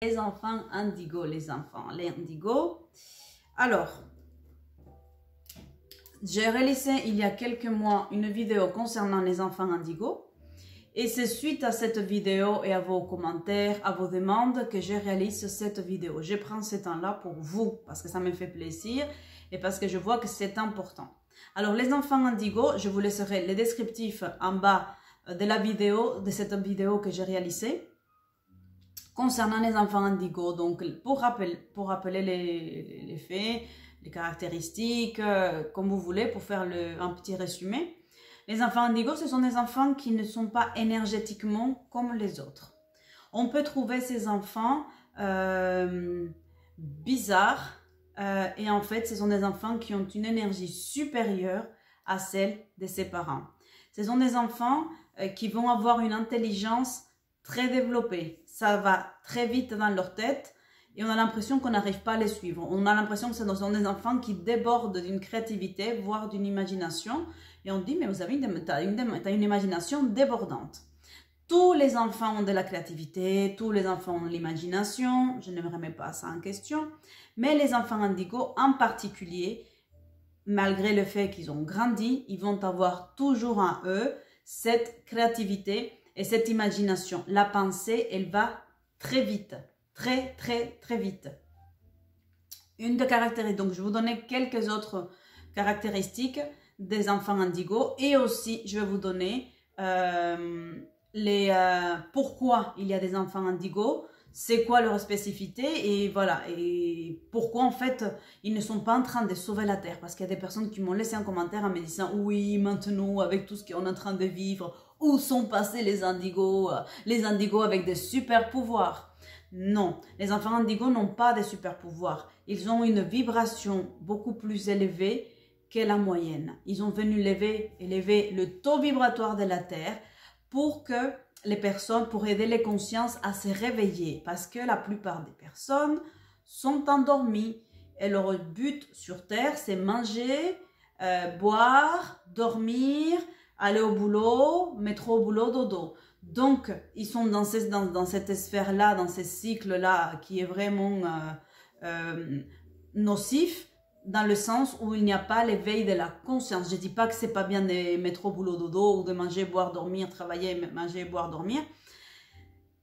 Les enfants indigo, les indigo. Alors, j'ai réalisé il y a quelques mois une vidéo concernant les enfants indigo. Et c'est suite à cette vidéo et à vos commentaires, à vos demandes que je réalise cette vidéo. Je prends ce temps-là pour vous, parce que ça me fait plaisir et parce que je vois que c'est important. Alors, les enfants indigo, je vous laisserai les descriptifs en bas de la vidéo, de cette vidéo que j'ai réalisée. Concernant les enfants indigo, donc pour rappeler les faits, les caractéristiques, comme vous voulez, pour faire un petit résumé. Les enfants indigo, ce sont des enfants qui ne sont pas énergétiquement comme les autres. On peut trouver ces enfants bizarres et en fait, ce sont des enfants qui ont une énergie supérieure à celle de ses parents. Ce sont des enfants qui vont avoir une intelligence très développée. Ça va très vite dans leur tête et on a l'impression qu'on n'arrive pas à les suivre. On a l'impression que ce sont des enfants qui débordent d'une créativité, voire d'une imagination. Et on dit, mais vous avez t'as une imagination débordante. Tous les enfants ont de la créativité, tous les enfants ont de l'imagination. Je ne me remets pas ça en question. Mais les enfants indigo en particulier, malgré le fait qu'ils ont grandi, ils vont avoir toujours en eux cette créativité et cette imagination. La pensée, elle va très vite, très vite. Une des caractéristiques, donc je vais vous donner quelques autres caractéristiques des enfants indigo et aussi je vais vous donner pourquoi il y a des enfants indigo, c'est quoi leur spécificité et voilà, et pourquoi en fait ils ne sont pas en train de sauver la terre, parce qu'il y a des personnes qui m'ont laissé un commentaire en me disant oui, maintenant avec tout ce qu'on est en train de vivre, où sont passés les indigos avec des super pouvoirs? Non, les enfants indigos n'ont pas de super pouvoirs, ils ont une vibration beaucoup plus élevée que la moyenne. Ils ont venu élever le taux vibratoire de la terre pour que les personnes, pour aider les consciences à se réveiller, parce que la plupart des personnes sont endormies et leur but sur terre c'est manger, boire, dormir, aller au boulot, mettre au boulot, dodo. Donc ils sont dans cette sphère-là, dans ce cycle-là qui est vraiment nocif, dans le sens où il n'y a pas l'éveil de la conscience. Je ne dis pas que c'est pas bien de mettre au boulot dodo ou de manger, boire, dormir, travailler, manger, boire, dormir.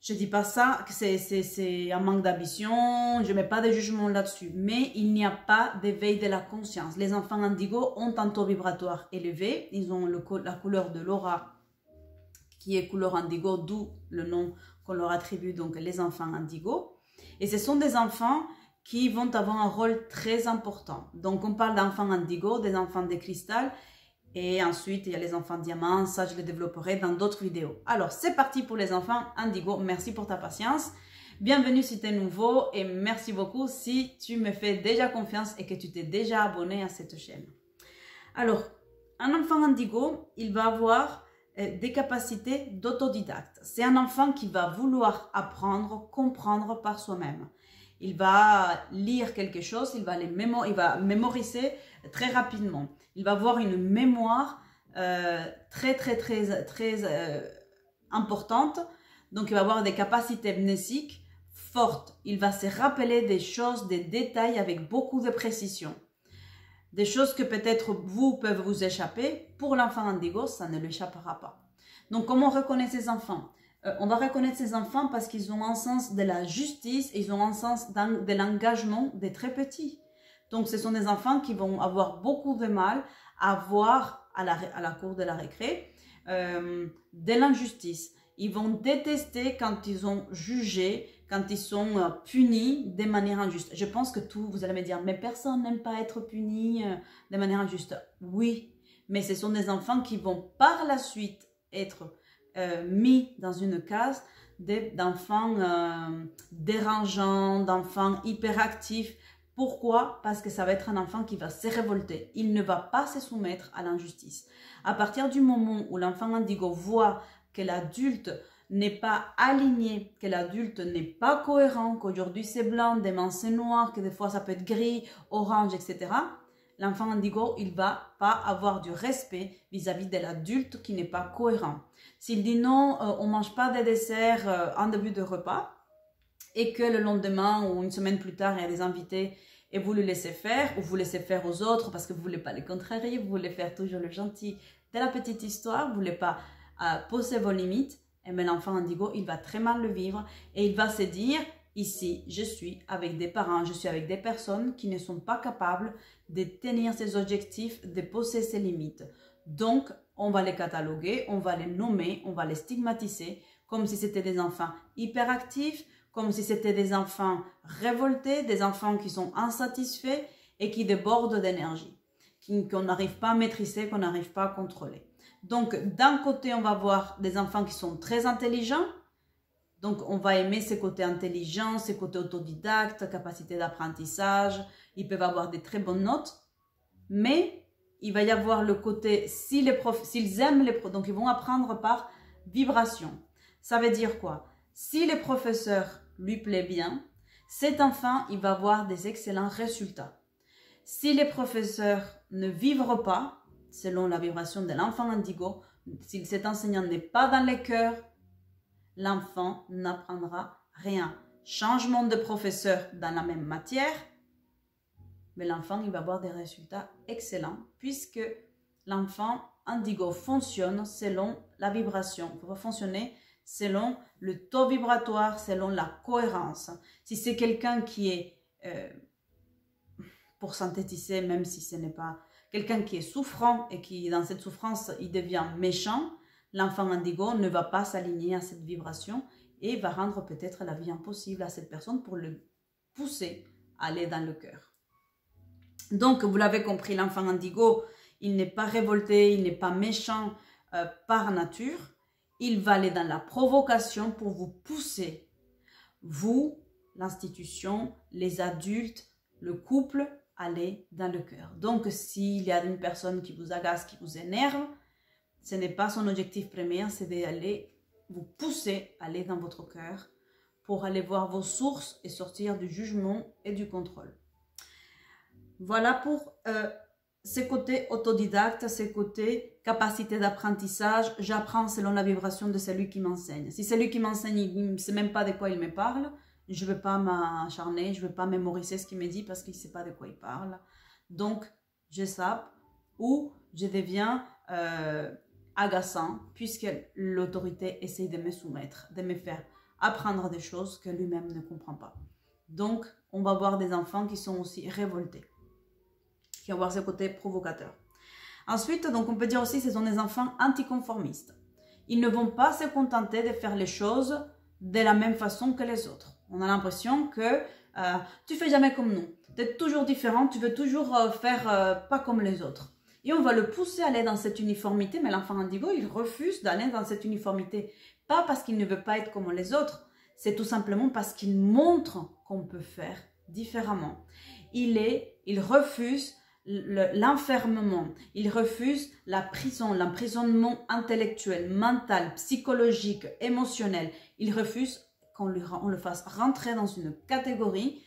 Je ne dis pas ça, que c'est un manque d'ambition, je ne mets pas de jugement là-dessus. Mais il n'y a pas d'éveil de la conscience. Les enfants indigo ont un taux vibratoire élevé. Ils ont la couleur de l'aura qui est couleur indigo, d'où le nom qu'on leur attribue, donc les enfants indigo. Et ce sont des enfants qui vont avoir un rôle très important. Donc, on parle d'enfants indigo, des enfants de cristal, et ensuite, il y a les enfants diamants, ça je les développerai dans d'autres vidéos. Alors, c'est parti pour les enfants indigo. Merci pour ta patience. Bienvenue si tu es nouveau, et merci beaucoup si tu me fais déjà confiance et que tu t'es déjà abonné à cette chaîne. Alors, un enfant indigo, il va avoir des capacités d'autodidacte. C'est un enfant qui va vouloir apprendre, comprendre par soi-même. Il va lire quelque chose, il va mémoriser très rapidement. Il va avoir une mémoire très importante. Donc, il va avoir des capacités mnésiques fortes. Il va se rappeler des choses, des détails avec beaucoup de précision. Des choses que peut-être peuvent vous échapper. Pour l'enfant indigo, ça ne lui échappera pas. Donc, comment on reconnaît ces enfants? On va reconnaître ces enfants parce qu'ils ont un sens de la justice, ils ont un sens de l'engagement des très petits. Donc, ce sont des enfants qui vont avoir beaucoup de mal à voir à la cour de la récré de l'injustice. Ils vont détester quand ils ont jugé, quand ils sont punis de manière injuste. Je pense que vous allez me dire, mais personne n'aime pas être puni de manière injuste. Oui, mais ce sont des enfants qui vont par la suite être mis dans une case d'enfants dérangeants, d'enfants hyperactifs. Pourquoi? Parce que ça va être un enfant qui va se révolter. Il ne va pas se soumettre à l'injustice. À partir du moment où l'enfant indigo voit que l'adulte n'est pas aligné, que l'adulte n'est pas cohérent, qu'aujourd'hui c'est blanc, demain c'est noir, que des fois ça peut être gris, orange, etc., l'enfant indigo, il ne va pas avoir du respect vis-à-vis de l'adulte qui n'est pas cohérent. S'il dit non, on ne mange pas de dessert en début de repas, et que le lendemain ou une semaine plus tard, il y a des invités et vous le laissez faire, ou vous laissez faire aux autres parce que vous ne voulez pas les contrarier, vous voulez faire toujours le gentil de la petite histoire, vous ne voulez pas poser vos limites, et bien l'enfant indigo, il va très mal le vivre et il va se dire, ici, je suis avec des parents, je suis avec des personnes qui ne sont pas capables de tenir ses objectifs, de poser ses limites. Donc, on va les cataloguer, on va les nommer, on va les stigmatiser, comme si c'était des enfants hyperactifs, comme si c'était des enfants révoltés, des enfants qui sont insatisfaits et qui débordent d'énergie, qu'on n'arrive pas à maîtriser, qu'on n'arrive pas à contrôler. Donc, d'un côté, on va voir des enfants qui sont très intelligents. Donc, on va aimer ces côtés intelligents, ces côtés autodidactes, capacité d'apprentissage. Ils peuvent avoir des très bonnes notes. Mais, il va y avoir le côté, s'ils aiment les profs, donc ils vont apprendre par vibration. Ça veut dire quoi? Si le professeur lui plaît bien, cet enfant, il va avoir des excellents résultats. Si les professeurs ne vibrent pas, selon la vibration de l'enfant indigo, si cet enseignant n'est pas dans les cœurs, l'enfant n'apprendra rien. Changement de professeur dans la même matière, mais l'enfant il va avoir des résultats excellents puisque l'enfant indigo fonctionne selon la vibration. Il va fonctionner selon le taux vibratoire, selon la cohérence. Si c'est quelqu'un qui est, pour synthétiser, même si ce n'est pas quelqu'un qui est souffrant et qui, dans cette souffrance, il devient méchant, l'enfant indigo ne va pas s'aligner à cette vibration et va rendre peut-être la vie impossible à cette personne pour le pousser à aller dans le cœur. Donc, vous l'avez compris, l'enfant indigo, il n'est pas révolté, il n'est pas méchant par nature. Il va aller dans la provocation pour vous pousser, vous, l'institution, les adultes, le couple, aller dans le cœur. Donc, s'il y a une personne qui vous agace, qui vous énerve, ce n'est pas son objectif premier, c'est d'aller vous pousser à aller dans votre cœur pour aller voir vos sources et sortir du jugement et du contrôle. Voilà pour ces côtés autodidactes, ces côtés capacité d'apprentissage. J'apprends selon la vibration de celui qui m'enseigne. Si celui qui m'enseigne, il ne sait même pas de quoi il me parle, je ne vais pas m'acharner, je ne vais pas mémoriser ce qu'il me dit parce qu'il ne sait pas de quoi il parle. Donc, je zappe ou je deviens agaçant puisque l'autorité essaie de me soumettre, de me faire apprendre des choses que lui-même ne comprend pas. Donc, on va voir des enfants qui sont aussi révoltés, qui vont avoir ce côté provocateur. Ensuite, donc on peut dire aussi que ce sont des enfants anticonformistes. Ils ne vont pas se contenter de faire les choses de la même façon que les autres. On a l'impression que tu fais jamais comme nous. Tu es toujours différent, tu veux toujours faire pas comme les autres. Et on va le pousser à aller dans cette uniformité, mais l'enfant indigo, il refuse d'aller dans cette uniformité. Pas parce qu'il ne veut pas être comme les autres, c'est tout simplement parce qu'il montre qu'on peut faire différemment. Il refuse l'enfermement, il refuse la prison, l'emprisonnement intellectuel, mental, psychologique, émotionnel. Il refuse qu'on le fasse rentrer dans une catégorie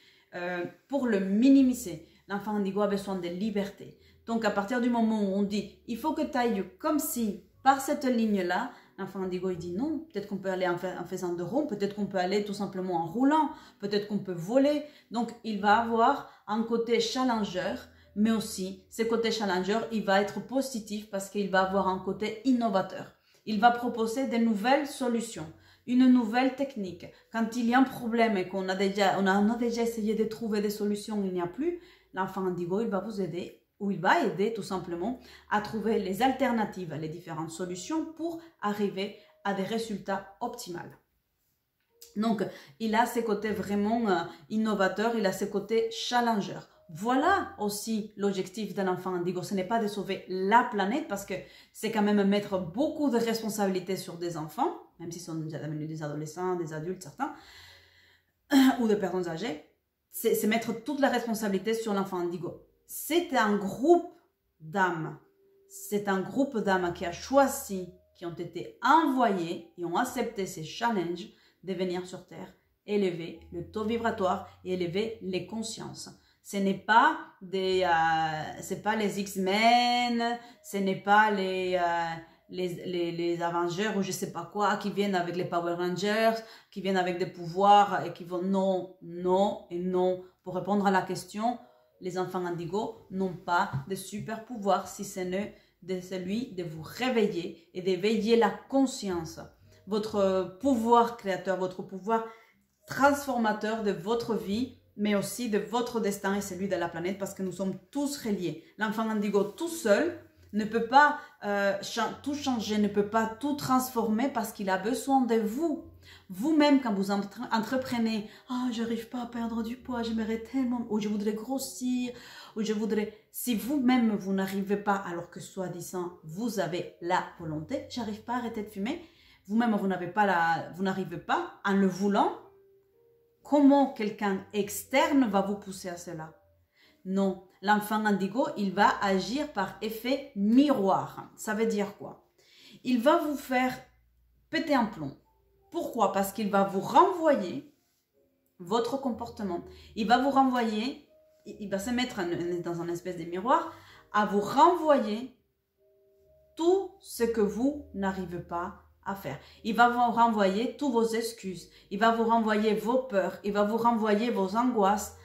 pour le minimiser. L'enfant indigo a besoin de liberté. Donc à partir du moment où on dit il faut que tu ailles comme si par cette ligne-là, l'enfant indigo il dit non, peut-être qu'on peut aller en faisant de ronds, peut-être qu'on peut aller tout simplement en roulant, peut-être qu'on peut voler. Donc il va avoir un côté challengeur, mais aussi ce côté challenger, il va être positif parce qu'il va avoir un côté innovateur. Il va proposer de nouvelles solutions, une nouvelle technique. Quand il y a un problème et qu'on a déjà essayé de trouver des solutions, il n'y a plus, l'enfant indigo il va vous aider, ou il va aider tout simplement à trouver les alternatives, les différentes solutions pour arriver à des résultats optimaux. Donc, il a ce côtés vraiment innovateurs, il a ce côtés challenger. Voilà aussi l'objectif d'un enfant indigo. Ce n'est pas de sauver la planète parce que c'est quand même mettre beaucoup de responsabilités sur des enfants, même s'ils sont déjà devenus des adolescents, des adultes certains, ou des personnes âgées. C'est mettre toute la responsabilité sur l'enfant indigo. C'est un groupe d'âmes. C'est un groupe d'âmes qui a choisi, qui ont été envoyés et ont accepté ces challenges de venir sur Terre, élever le taux vibratoire et élever les consciences. Ce n'est pas les X-Men, ce n'est pas les Avengers ou je sais pas quoi, qui viennent avec les Power Rangers, qui viennent avec des pouvoirs et qui vont non, non et non. Pour répondre à la question, les enfants indigos n'ont pas de super pouvoir si ce n'est de celui de vous réveiller et d'éveiller la conscience. Votre pouvoir créateur, votre pouvoir transformateur de votre vie, mais aussi de votre destin et celui de la planète, parce que nous sommes tous reliés. L'enfant indigo tout seul ne peut pas tout changer, ne peut pas tout transformer parce qu'il a besoin de vous. Vous-même, quand vous entreprenez, « Ah, j'arrive pas à perdre du poids, j'aimerais tellement, ou je voudrais grossir, ou je voudrais... » Si vous-même, vous n'arrivez pas, alors que soi-disant, vous avez la volonté, « J'arrive pas à arrêter de fumer », vous-même, vous n'arrivez pas, en le voulant, comment quelqu'un externe va vous pousser à cela? Non, l'enfant indigo, il va agir par effet miroir. Ça veut dire quoi? Il va vous faire péter un plomb. Pourquoi? Parce qu'il va vous renvoyer votre comportement. Il va vous renvoyer, il va se mettre dans un espèce de miroir, à vous renvoyer tout ce que vous n'arrivez pas à faire. Il va vous renvoyer toutes vos excuses. Il va vous renvoyer vos peurs. Il va vous renvoyer vos angoisses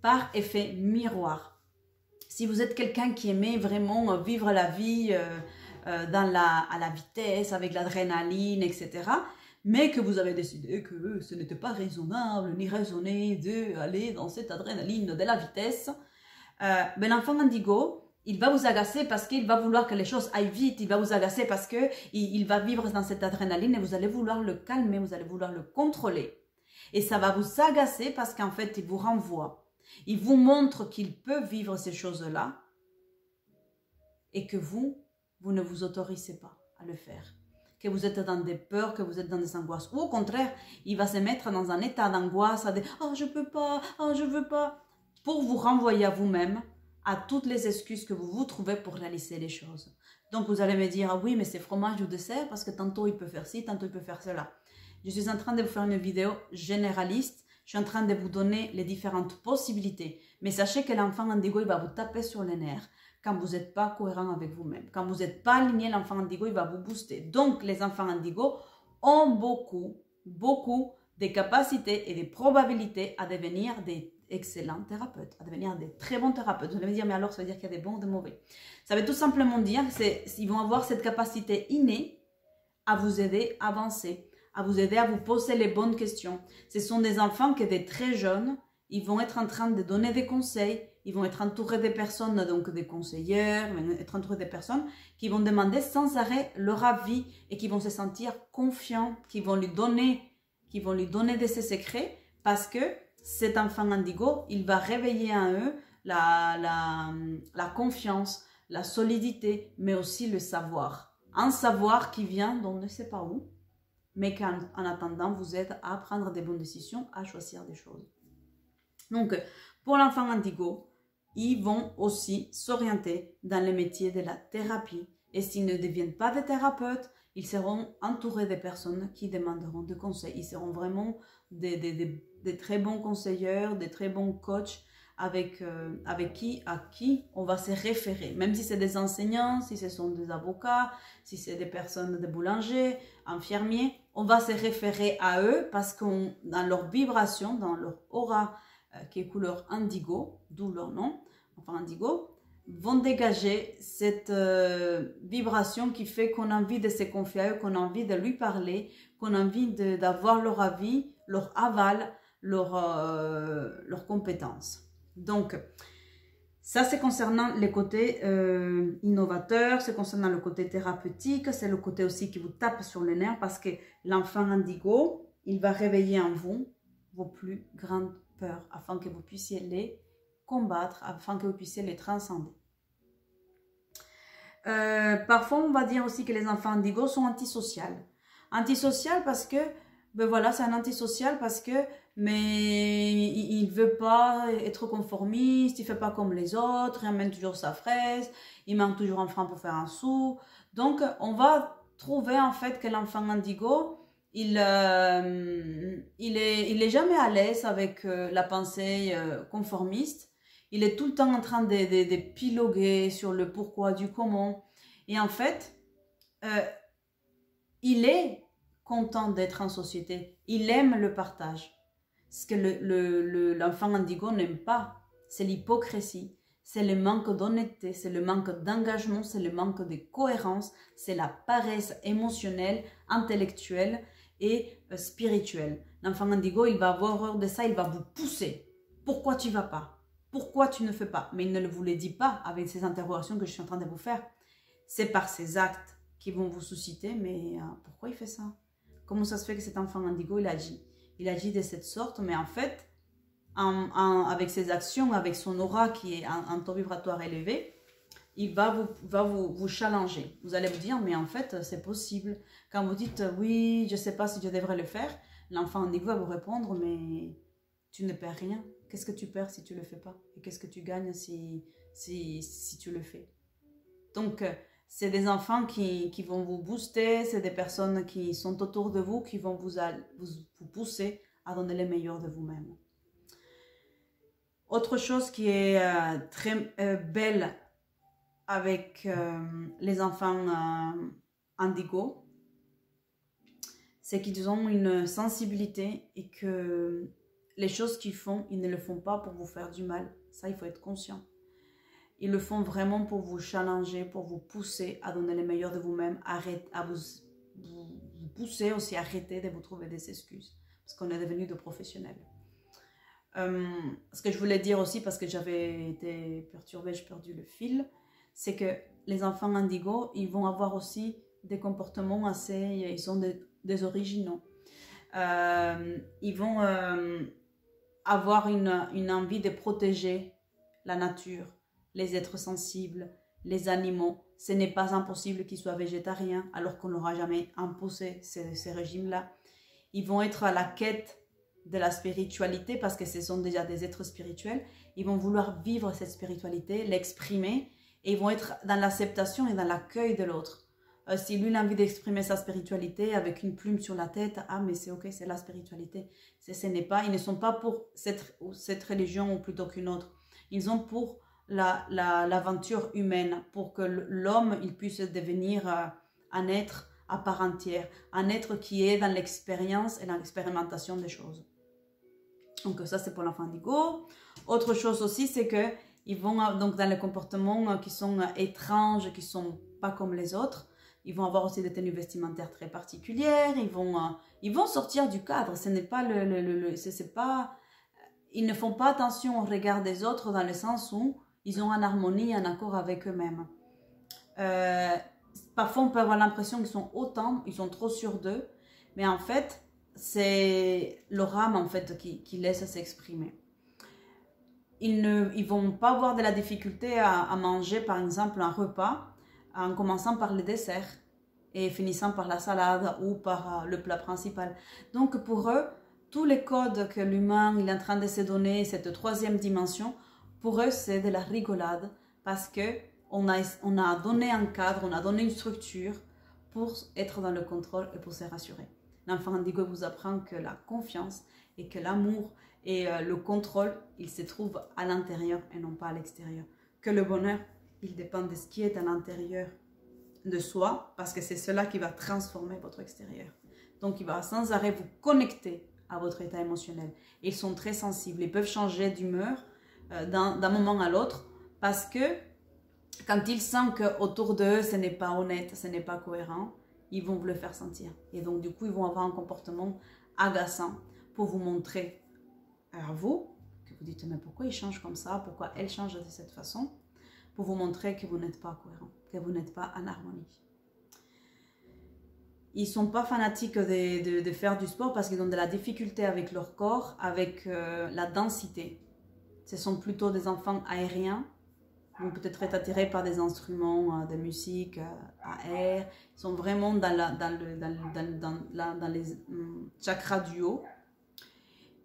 par effet miroir. Si vous êtes quelqu'un qui aimait vraiment vivre la vie à la vitesse, avec l'adrénaline, etc., mais que vous avez décidé que ce n'était pas raisonnable ni raisonné d'aller dans cette adrénaline de la vitesse, l'enfant indigo, il va vous agacer parce qu'il va vouloir que les choses aillent vite, il va vous agacer parce qu'il va vivre dans cette adrénaline et vous allez vouloir le calmer, vous allez vouloir le contrôler. Et ça va vous agacer parce qu'en fait, il vous renvoie. Il vous montre qu'il peut vivre ces choses-là et que vous ne vous autorisez pas à le faire. Que vous êtes dans des peurs, que vous êtes dans des angoisses. Ou au contraire, il va se mettre dans un état d'angoisse, à dire « Oh, je peux pas, oh, je veux pas », pour vous renvoyer à vous-même à toutes les excuses que vous vous trouvez pour réaliser les choses. Donc vous allez me dire « Ah oui, mais c'est fromage ou dessert parce que tantôt il peut faire ci, tantôt il peut faire cela ». Je suis en train de vous faire une vidéo généraliste. Je suis en train de vous donner les différentes possibilités. Mais sachez que l'enfant indigo, il va vous taper sur les nerfs quand vous n'êtes pas cohérent avec vous-même. Quand vous n'êtes pas aligné, l'enfant indigo, il va vous booster. Donc, les enfants indigo ont beaucoup de capacités et de probabilités à devenir des excellents thérapeutes, à devenir des très bons thérapeutes. Vous allez me dire, mais alors, ça veut dire qu'il y a des bons ou des mauvais. Ça veut tout simplement dire qu'ils vont avoir cette capacité innée à vous aider à avancer, à vous aider à vous poser les bonnes questions. Ce sont des enfants qui, dès très jeunes, ils vont être en train de donner des conseils, ils vont être entourés des personnes, donc des conseillers, ils vont être entourés des personnes qui vont demander sans arrêt leur avis et qui vont se sentir confiants, qui vont lui donner de ses secrets parce que cet enfant indigo, il va réveiller en eux la confiance, la solidité, mais aussi le savoir. Un savoir qui vient d'on ne sait pas où, mais qui en attendant vous aide à prendre des bonnes décisions, à choisir des choses. Donc, pour l'enfant indigo, ils vont aussi s'orienter dans le métier de la thérapie. Et s'ils ne deviennent pas des thérapeutes, ils seront entourés de personnes qui demanderont des conseils. Ils seront vraiment des très bons conseillers, des très bons coachs à qui on va se référer. Même si c'est des enseignants, si ce sont des avocats, si c'est des personnes, des boulangers, infirmiers, on va se référer à eux parce que dans leur vibration, dans leur aura, qui est couleur indigo, d'où leur nom, enfin indigo, vont dégager cette vibration qui fait qu'on a envie de se confier à eux, qu'on a envie de lui parler, qu'on a envie d'avoir leur avis, leur aval, leur compétence. Donc, ça c'est concernant les côtés innovateurs, c'est concernant le côté thérapeutique, c'est le côté aussi qui vous tape sur les nerfs parce que l'enfant indigo, il va réveiller en vous vos plus grandes peurs afin que vous puissiez les combattre, afin que vous puissiez les transcender. Parfois, on va dire aussi que les enfants indigo sont antisociaux. Antisocial parce que, ben voilà, c'est un antisocial parce que, mais il ne veut pas être conformiste, il ne fait pas comme les autres, il amène toujours sa fraise, il manque toujours un franc pour faire un sou. Donc, on va trouver en fait que l'enfant indigo, il est jamais à l'aise avec la pensée conformiste. Il est tout le temps en train de piloguer sur le pourquoi du comment. Et en fait, il est content d'être en société. Il aime le partage. Ce que l'enfant indigo n'aime pas, c'est l'hypocrisie, c'est le manque d'honnêteté, c'est le manque d'engagement, c'est le manque de cohérence, c'est la paresse émotionnelle, intellectuelle et spirituelle. L'enfant indigo, il va avoir horreur de ça, il va vous pousser. Pourquoi tu ne vas pas? Pourquoi tu ne fais pas? Mais il ne vous le dit pas avec ces interrogations que je suis en train de vous faire. C'est par ces actes qui vont vous susciter, mais pourquoi il fait ça? Comment ça se fait que cet enfant indigo, il agit? Il agit de cette sorte, mais en fait, avec ses actions, avec son aura qui est un taux vibratoire élevé, il va vous challenger. Vous allez vous dire, mais en fait, c'est possible. Quand vous dites, oui, je ne sais pas si je devrais le faire, l'enfant indigo va vous répondre, mais tu ne perds rien. Qu'est-ce que tu perds si tu ne le fais pas? Et qu'est-ce que tu gagnes si tu le fais? Donc, c'est des enfants qui vont vous booster, c'est des personnes qui sont autour de vous, qui vont vous pousser à donner le meilleur de vous-même. Autre chose qui est très belle avec les enfants indigo, c'est qu'ils ont une sensibilité et que les choses qu'ils font, ils ne le font pas pour vous faire du mal. Ça, il faut être conscient. Ils le font vraiment pour vous challenger, pour vous pousser à donner le meilleur de vous-même, à vous pousser aussi à arrêter de vous trouver des excuses. Parce qu'on est devenu de professionnels. Ce que je voulais dire aussi, parce que j'avais été perturbée, j'ai perdu le fil, c'est que les enfants indigo, ils vont avoir aussi des comportements assez... Ils sont des originaux. Ils vont avoir une envie de protéger la nature, les êtres sensibles, les animaux. Ce n'est pas impossible qu'ils soient végétariens, alors qu'on n'aura jamais imposé ces régimes-là. Ils vont être à la quête de la spiritualité, parce que ce sont déjà des êtres spirituels. Ils vont vouloir vivre cette spiritualité, l'exprimer, et ils vont être dans l'acceptation et dans l'accueil de l'autre. Si lui, il a envie d'exprimer sa spiritualité avec une plume sur la tête, ah mais c'est ok, c'est la spiritualité. Ils ne sont pas pour cette religion ou plutôt qu'une autre. Ils ont pour l'aventure humaine, pour que l'homme il puisse devenir un être à part entière, un être qui est dans l'expérience et dans l'expérimentation des choses. Donc ça c'est pour l'enfant indigo. Autre chose aussi, c'est que ils vont donc dans les comportements qui sont étranges, qui sont pas comme les autres. Ils vont avoir aussi des tenues vestimentaires très particulières. Ils vont sortir du cadre. Ce n'est pas ils ne font pas attention au regard des autres dans le sens où ils ont en harmonie, en accord avec eux-mêmes. Parfois, on peut avoir l'impression qu'ils sont ils sont trop sûrs d'eux, mais en fait, c'est leur âme en fait qui laisse s'exprimer. Ils vont pas avoir de la difficulté à manger, par exemple, un repas en commençant par le dessert et finissant par la salade ou par le plat principal. Donc, pour eux, tous les codes que l'humain est en train de se donner, cette troisième dimension, pour eux, c'est de la rigolade parce que on a donné un cadre, on a donné une structure pour être dans le contrôle et pour se rassurer. L'enfant indigo vous apprend que la confiance et que l'amour et le contrôle, il se trouve à l'intérieur et non pas à l'extérieur. Que le bonheur, il dépend de ce qui est à l'intérieur de soi parce que c'est cela qui va transformer votre extérieur. Donc, il va sans arrêt vous connecter à votre état émotionnel. Ils sont très sensibles, ils peuvent changer d'humeur d'un moment à l'autre parce que quand ils sentent qu'autour d'eux, ce n'est pas honnête, ce n'est pas cohérent, ils vont vous le faire sentir. Et donc, du coup, ils vont avoir un comportement agaçant pour vous montrer à vous, que vous dites, mais pourquoi il change comme ça? Pourquoi elle change de cette façon? Pour vous montrer que vous n'êtes pas cohérent, que vous n'êtes pas en harmonie. Ils ne sont pas fanatiques de faire du sport parce qu'ils ont de la difficulté avec leur corps, avec la densité. Ce sont plutôt des enfants aériens. Ils vont peut-être être attirés par des instruments de musique à air. Ils sont vraiment dans les chakras du haut.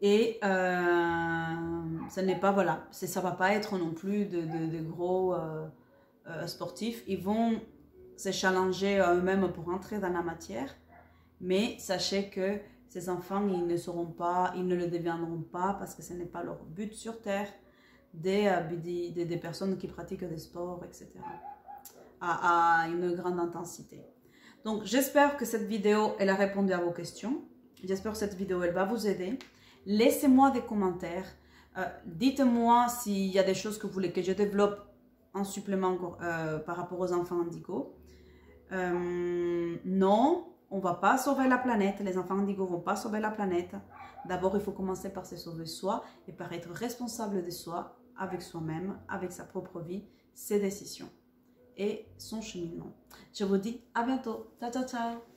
Et ce n'est pas, voilà, ça ne va pas être non plus de gros sportifs. Ils vont se challenger eux-mêmes pour entrer dans la matière. Mais sachez que ces enfants, ils ne le deviendront pas parce que ce n'est pas leur but sur Terre des personnes qui pratiquent des sports, etc. à une grande intensité. Donc, j'espère que cette vidéo, elle a répondu à vos questions. J'espère que cette vidéo, elle va vous aider. Laissez-moi des commentaires. Dites-moi s'il y a des choses que vous voulez que je développe en supplément par rapport aux enfants indigos. Non, on ne va pas sauver la planète. Les enfants indigos ne vont pas sauver la planète. D'abord, il faut commencer par se sauver soi et par être responsable de soi, avec soi-même, avec sa propre vie, ses décisions et son cheminement. Je vous dis à bientôt. Ciao, ciao, ciao.